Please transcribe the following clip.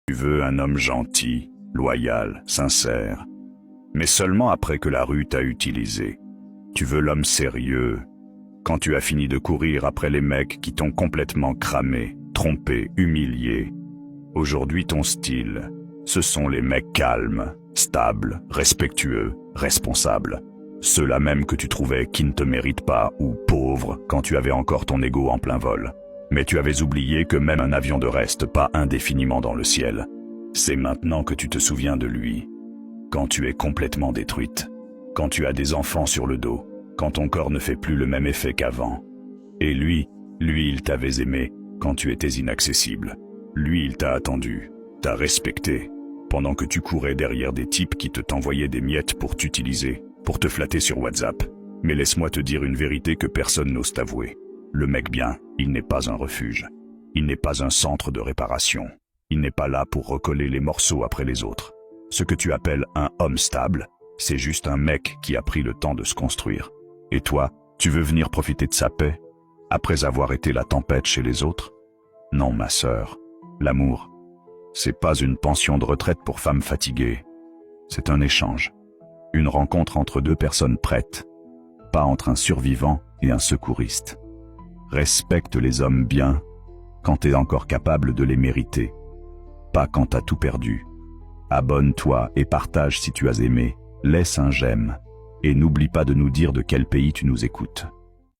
Tu veux un homme gentil, loyal, sincère, mais seulement après que la rue t'a utilisé. Tu veux l'homme sérieux, quand tu as fini de courir après les mecs qui t'ont complètement cramé, trompé, humilié. Aujourd'hui, ton style, ce sont les mecs calmes, stables, respectueux, responsables. Ceux-là même que tu trouvais qui ne te méritent pas ou pauvres quand tu avais encore ton ego en plein vol. Mais tu avais oublié que même un avion ne reste pas indéfiniment dans le ciel. C'est maintenant que tu te souviens de lui. Quand tu es complètement détruite, quand tu as des enfants sur le dos, quand ton corps ne fait plus le même effet qu'avant. Et lui, il t'avait aimé quand tu étais inaccessible. Lui, il t'a attendu, t'a respecté, pendant que tu courais derrière des types qui t'envoyaient des miettes pour t'utiliser, pour te flatter sur WhatsApp. Mais laisse-moi te dire une vérité que personne n'ose t'avouer. Le mec bien, il n'est pas un refuge. Il n'est pas un centre de réparation. Il n'est pas là pour recoller les morceaux après les autres. Ce que tu appelles un homme stable, c'est juste un mec qui a pris le temps de se construire. Et toi, tu veux venir profiter de sa paix, après avoir été la tempête chez les autres? Non, ma sœur, l'amour, c'est pas une pension de retraite pour femmes fatiguées. C'est un échange. Une rencontre entre deux personnes prêtes, pas entre un survivant et un secouriste. Respecte les hommes bien quand t'es encore capable de les mériter, pas quand t'as tout perdu. Abonne-toi et partage si tu as aimé, laisse un j'aime, et n'oublie pas de nous dire de quel pays tu nous écoutes.